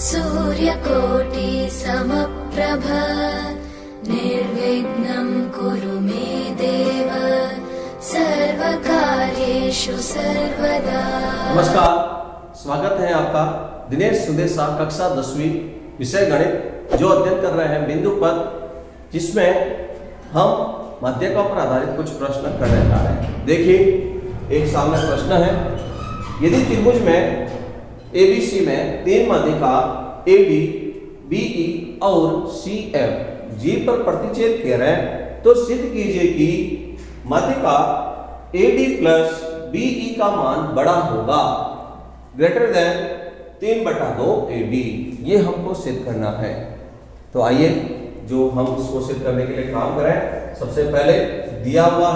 सूर्यकोटि समप्रभ निर्विघ्नं कुरु मे देव सर्वकार्येषु सर्वदा। नमस्कार, स्वागत है आपका दिनेश सुदेशा कक्षा 10वीं विषय गणित जो अध्ययन कर रहे हैं बिंदु पद, जिसमें हम माध्यिका पर आधारित कुछ प्रश्न करने जा रहे हैं। देखिए, एक सामने प्रश्न है, यदि त्रिभुज में ABC में तीन माध्यिका AD, BE और CF G पर प्रतिच्छेद कर रहे हैं तो सिद्ध कीजिए कि माध्यिका AD प्लस BE का मान बड़ा होगा ग्रेटर देन 3/2 AD। ये हमको सिद्ध करना है। तो आइए जो हम इसको सिद्ध करने के लिए काम करें। सबसे पहले दिया हुआ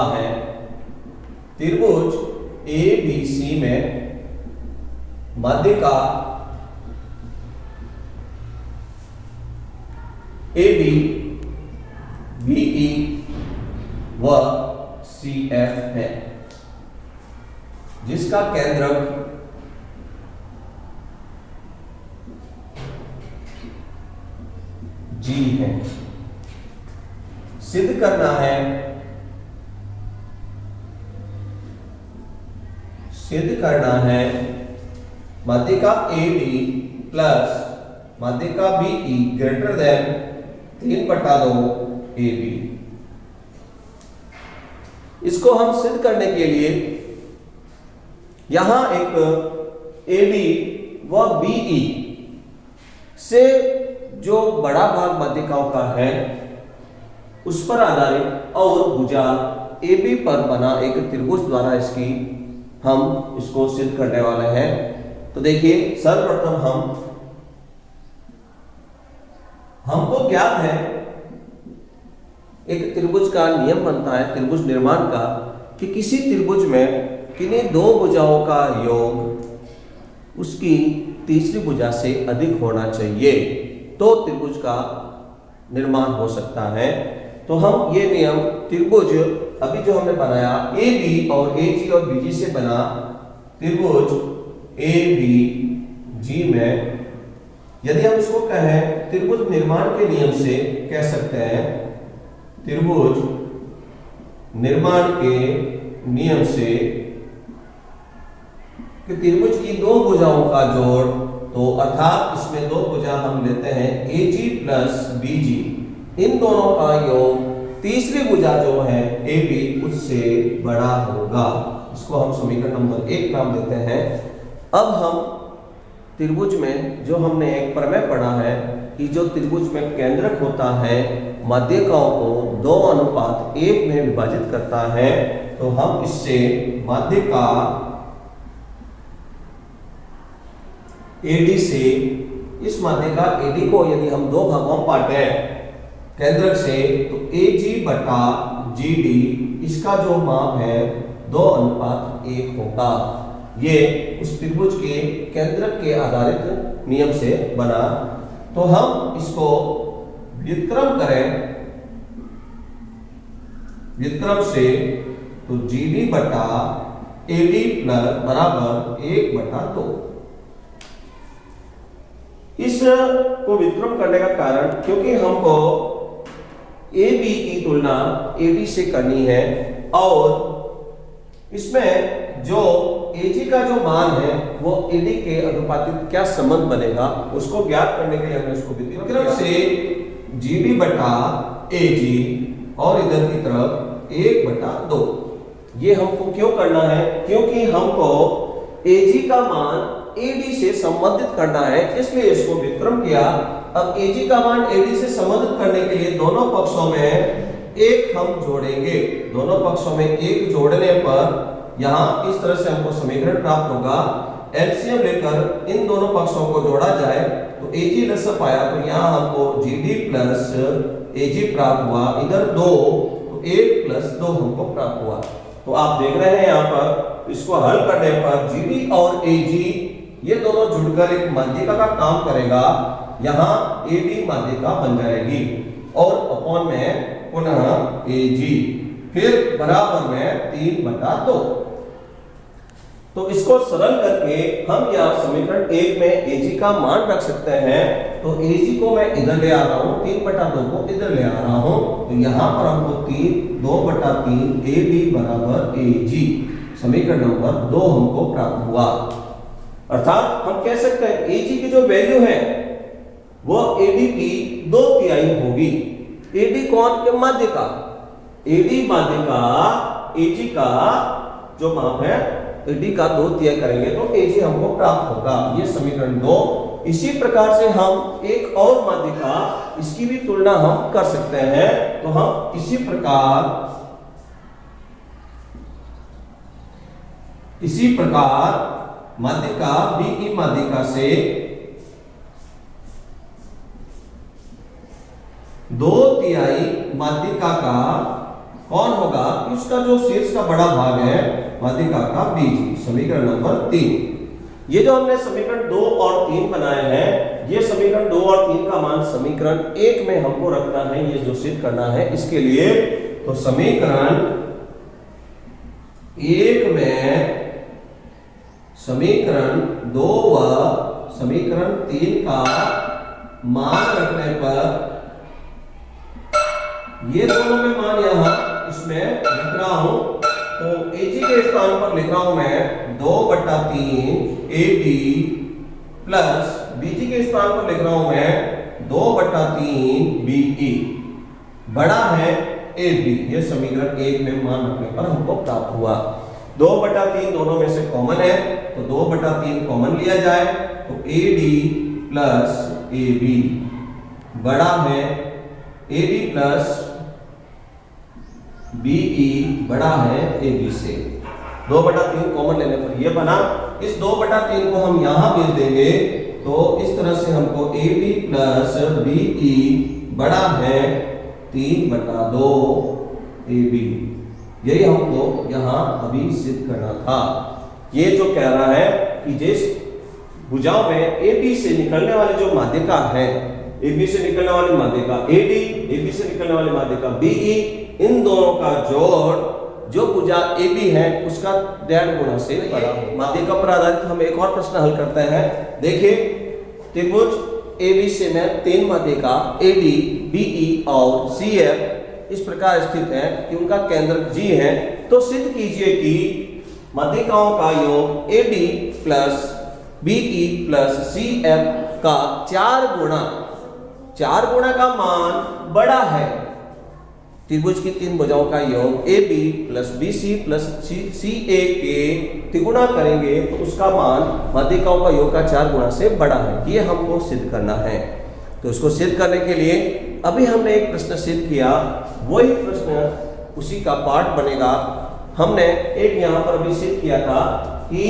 है त्रिभुज ABC में माध्यिका AD, BE व CF है, जिसका केंद्रक G है। सिद्ध करना है माध्यिका AD प्लस माध्यिका BE ग्रेटर देन 3/2 AB। इसको हम सिद्ध करने के लिए यहां एक AD व BE से जो बड़ा भाग माध्यिकाओं का है उस पर आधारित और भुजा AB पर बना एक त्रिभुज द्वारा हम इसको सिद्ध करने वाले हैं। तो देखिए, सर्वप्रथम हमको ज्ञात है एक त्रिभुज का नियम बनता है त्रिभुज निर्माण का कि किसी त्रिभुज में किन्हीं दो भुजाओं का योग उसकी तीसरी भुजा से अधिक होना चाहिए तो त्रिभुज का निर्माण हो सकता है। तो हम ये नियम त्रिभुज अभी जो हमने बनाया AB और AG और BG से बना त्रिभुज ABG में, यदि हम इसको कहें त्रिभुज निर्माण के नियम से कह सकते हैं त्रिभुज निर्माण के नियम से कि त्रिभुज की दो भुजाओं का जोड़, तो अर्थात इसमें दो भुजा हम लेते हैं AG प्लस BG, इन दोनों का योग तीसरी भुजा जो है AB उससे बड़ा होगा। इसको हम समीकरण नंबर 1 नाम देते हैं। अब हम त्रिभुज में जो हमने एक प्रमेय पढ़ा है कि जो त्रिभुज में केंद्रक होता है माध्यिकाओं को 2:1 में विभाजित करता है, तो हम इससे माध्यिका AD से इस माध्यिका AD को यदि हम दो भागों में बांटें केंद्रक से, तो AG/GD इसका जो माप है 2:1 होगा। ये उस त्रिभुज के केंद्रक के आधारित नियम से बना। तो हम इसको व्युत्क्रम करें, व्युत्क्रम से तो GD/AD बराबर 1/2। इस को व्युत्क्रम करने का कारण क्योंकि हमको AB की तुलना AD से करनी है और इसमें जो AG का जो मान है वो AD के अनुपातिक क्या संबंध बनेगा उसको ज्ञात करने के लिए हमने इसको व्युत्क्रम से GD/AG और इधर की तरफ 1/2। ये हमको क्यों करना है? क्योंकि हमको AG का मान AD से संबंधित करना है, इसलिए इसको व्युत्क्रम किया। अब AG का मान AD से संबंधित करने के लिए दोनों पक्षों में 1 हम जोड़ेंगे। दोनों पक्षों में 1 जोड़ने पर यहाँ इस तरह से हमको समीकरण प्राप्त होगा। एलसीएम लेकर इन दोनों पक्षों को जोड़ा जाए तो AG लसअप आया, तो यहाँ हमको GD प्लस AG प्राप्त हुआ। इधर 2 तो 1 प्लस 2 हमको प्राप्त हुआ। तो आप देख रहे हैं यहाँ पर इसको हल करने पर GD और AG ये दोनों जुड़कर एक माध्यिका का काम करेगा। यहाँ AD माध्यिका बन जाएगी और अपॉन में पुनः AG फिर बराबर में 3/2। तो इसको सरल करके हम यहाँ समीकरण 1 में एजी का मान रख सकते हैं। तो एजी को मैं इधर ले आ रहा हूँ, 3/2 को इधर ले आ रहा हूँ। तो यहाँ पर हमको 2/3 एडी बराबर एजी, समीकरण नंबर 2 हमको प्राप्त हुआ। अर्थात हम कह सकते हैं एजी की जो वैल्यू है वो एडी की 2/3 होगी। एडी कौन के माध्य का, एडी माध्य का एजी का जो माप है एडी का 2/3 करेंगे तो एजी हमको प्राप्त होगा। ये समीकरण 2। इसी प्रकार से हम एक और माध्य का इसकी भी तुलना हम कर सकते हैं। तो हम इसी प्रकार माध्यिका बीई माध्यिका से 2/3 माध्यिका का कौन होगा, उसका जो शीर्ष का बड़ा भाग है माध्यिका का बीजी, समीकरण नंबर 3। ये जो हमने समीकरण 2 और 3 बनाए हैं, ये समीकरण 2 और 3 का मान समीकरण 1 में हमको रखना है, ये जो सिद्ध करना है इसके लिए। तो समीकरण 1 में समीकरण 2 व समीकरण 3 का मान रखने पर ये दोनों में मान यहां इसमें लिख रहा हूं। तो एजी के स्थान पर लिख रहा हूं मैं 2/3 एडी प्लस बीजी के स्थान पर लिख रहा हूं मैं 2/3 बीई बड़ा है एबी। ये समीकरण 1 में मान रखने पर हमको प्राप्त हुआ। 2/3 दोनों में से कॉमन है तो 2/3 कॉमन लिया जाए तो एडी प्लस एबी बड़ा है एडी प्लस बीई बड़ा है एबी से। 2/3 कॉमन लेने पर यह बना। इस 2/3 को हम यहां भेज देंगे तो इस तरह से हमको एडी प्लस बीई बड़ा है 3/2 एबी। यही हमको यहां अभी सिद्ध करना था। ये जो कह रहा है कि जिस भुजाओं में एबी से निकलने वाले जो माध्यिका है, एबी से निकलने वाली माध्यिका एडी, एबी से निकलने वाली माध्यिका बीई, इन दोनों का जोड़ जो भुजा एबी है उसका 1.5 गुना से बड़ा। माध्यिका पर आधारित हम एक और प्रश्न हल करते हैं। देखिए त्रिभुज एबी से में 3 माध्यिका एडी, बीई और सीएफ इस प्रकार स्थित है कि उनका केंद्र जी है। तो सिद्ध कीजिए कि माध्यिकाओं का योग AD plus BE plus CF का 4 गुना का मान बड़ा है। त्रिभुज की 3 भुजाओं का योग A B plus B C plus C A के त्रिगुणा करेंगे तो उसका मान माध्यिकाओं का योग का 4 गुना से बड़ा है। ये हमको सिद्ध करना है। तो इसको सिद्ध करने के लिए अभी हमने एक प्रश्न सिद्ध किया, वही प्रश्न उसी का पार्ट बनेगा। हमने एक यहाँ पर अभी सिद्ध किया था कि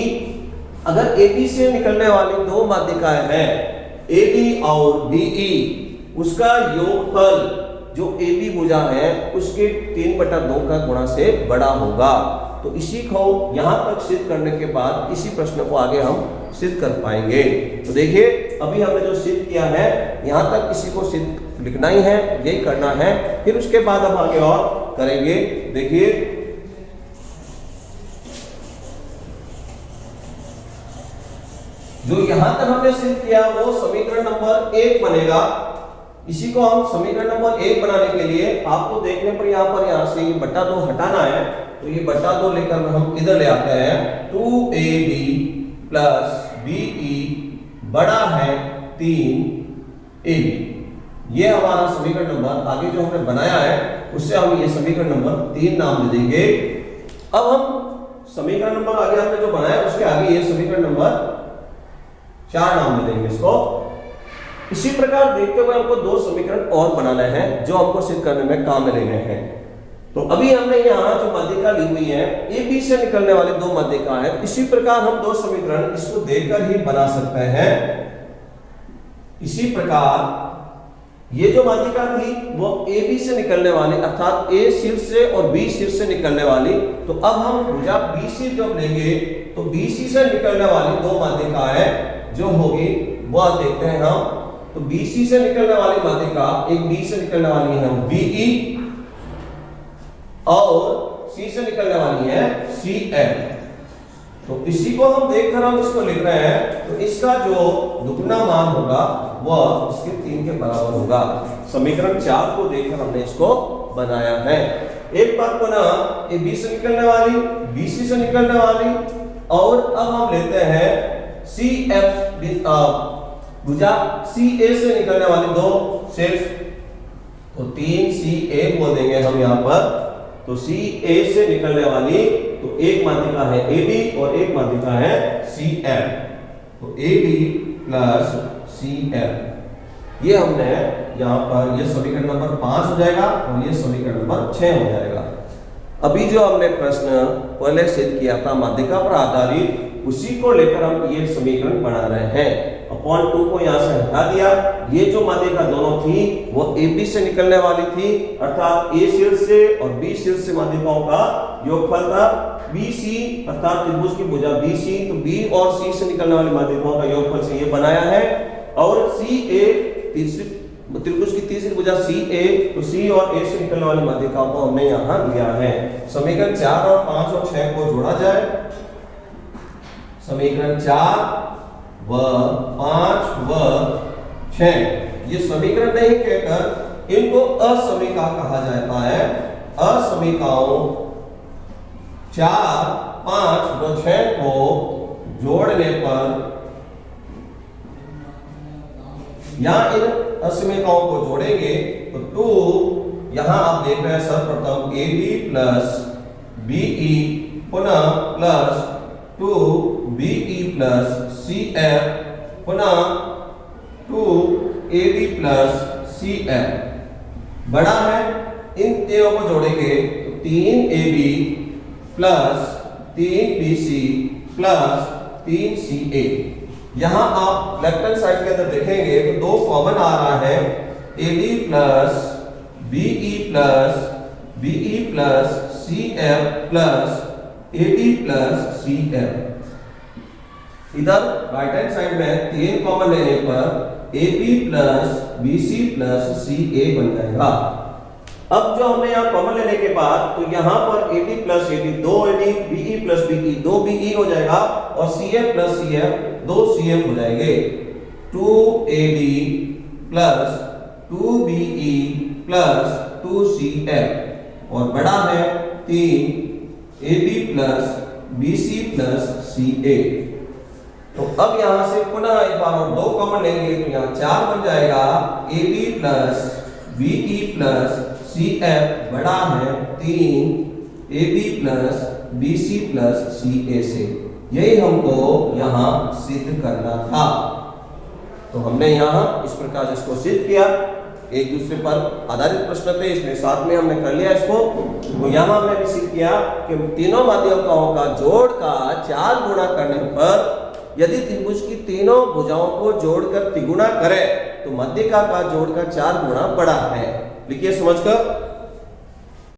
अगर ए बी से निकलने वाली 2 माध्यिकाएं हैं एडी और बीई, उसका योगफल जो ए बी भुजा है उसके 3/2 का गुणा से बड़ा होगा। तो इसी को यहां तक सिद्ध करने के बाद इसी प्रश्न को आगे हम सिद्ध कर पाएंगे। तो देखिए अभी हमने जो सिद्ध किया है यहां तक इसी को सिद्ध लिखना ही है, यही करना है, फिर उसके बाद हम आगे और करेंगे। देखिए जो यहां तक हमने सिद्ध किया वो समीकरण नंबर 1 बनेगा। इसी को हम समीकरण नंबर 1 बनाने के लिए आपको देखने पर यहाँ से ये 2 हटाना है। तो ये 2 लेकर हम इधर ले आते हैं। 2ab प्लस बीई बड़ा है 3ab। ये हमारा समीकरण नंबर आगे जो हमने बनाया है उससे हम ये समीकरण नंबर 3 नाम दे देंगे। अब हम समीकरण नंबर आगे हमने जो बनाया उसके आगे ये समीकरण नंबर 4 नाम दे देंगे इसको। इसी प्रकार देखते हुए हमको 2 समीकरण और बनाने हैं जो हमको सिद्ध करने में काम में लेने हैं। तो अभी हमने यहाँ जो माध्यिका ली हुई है ए बी से निकलने वाले 2 माध्यिका है। इसी प्रकार हम 2 समीकरण इसको देकर ही बना सकते हैं। इसी प्रकार ये जो माध्यिका थी वो ए बी से निकलने वाली अर्थात ए शीर्ष से और बी शीर्ष से निकलने वाली। तो अब हम भुजा बी सी जब लेंगे तो बी सी से निकलने वाली 2 माध्यिका है जो होगी वह देखते हैं हम। तो BC से निकलने वाली माध्यिका एक B से निकलने वाली है BE और सी से निकलने वाली है CF। तो इसी को हम देखकर हम इसको लिख रहे हैं, तो इसका जो दुगना मान होगा वह इसके 3 के बराबर होगा। समीकरण 4 को देखकर हमने इसको बनाया है। एक बात को ना, ये B से निकलने वाली, BC से निकलने वाली, और अब हम लेते हैं CF भुजा CA से निकलने वाली दो शेष, तो 3CA बोल देंगे हम यहाँ पर। तो CA से निकलने वाली तो एक माध्यिका है AB और एक माध्यिका है CF, तो AD प्लस CF। ये हमने यहाँ पर, ये समीकरण नंबर 5 हो जाएगा और ये समीकरण नंबर 6 हो जाएगा। अभी जो हमने प्रश्न पहले सिद्ध किया था माध्यिका पर आधारित, उसी को लेकर हम ये समीकरण बना रहे हैं। अपॉन 2 को यहाँ से हटा दिया। ये जो माध्यिका दोनों थी वो AB से निकलने वाली थी, अर्थात A शीर्ष से और B शीर्ष से माध्यिकाओं का योगफल था। BC अर्थात त्रिभुज की भुजा BC, तो B और C से निकलने वाली माध्यिकाओं का योगफल से ये बनाया है। और CA त्रिभुज की तीसरी भुजा CA, तो C और A से निकलने वाली माध्यिकाओं को हमने यहाँ लिया है। समीकरण 4 और 5 और 6 को जोड़ा जाए। समीकरण 4 व 5 व 6, ये समीकरण नहीं कहकर इनको असमीका कहा जाता है। असमीकाओं 4, 5 व 6 को जोड़ने पर, यहां इन असमीकाओं को जोड़ेंगे तो 2, यहां आप देख रहे हैं सर्वप्रथम AB प्लस BE पुनः प्लस 2BE प्लस CF पुनः 2AB प्लस CF बड़ा है। इन तीनों को जोड़ेंगे तो 3AB plus 3BC plus 3CA। यहां आप लेफ्ट हैंड साइड के अंदर देखेंगे तो 2 कॉमन आ रहा है, AD plus BE plus CF plus AD plus CF। इधर राइट हैंड साइड में 3 कॉमन लेने पर AB plus BC plus CA बन जाएगा। अब जो हमने यहाँ कॉमन लेने के बाद, तो यहाँ पर AD plus AD 2AD, BE plus BE 2BE हो जाएगा और CF प्लस CF 2CF हो जाएंगे। 2AD plus 2BE plus 2CF और बड़ा है 3AB plus BC plus CA। तो अब यहां से पुनः एक बार और 2 कॉमन लेंगे तो यहाँ 4 बन जाएगा। AB plus BE plus CF बड़ा है 3AB plus BC plus CA से। यही हमको यहाँ सिद्ध करना था। तो हमने यहाँ इस प्रकार इसको सिद्ध किया। एक दूसरे पर आधारित प्रश्न थे, इसमें साथ में हमने कर लिया इसको। तो यहाँ हमने भी सिद्ध किया कि तीनों माध्यिकाओं का जोड़ का 4 गुणा करने पर यदि त्रिभुज की तीनों भुजाओं को जोड़कर तिगुना करें तो माध्यिका का जोड़ का 4 गुणा बड़ा है। लिखिए समझकर।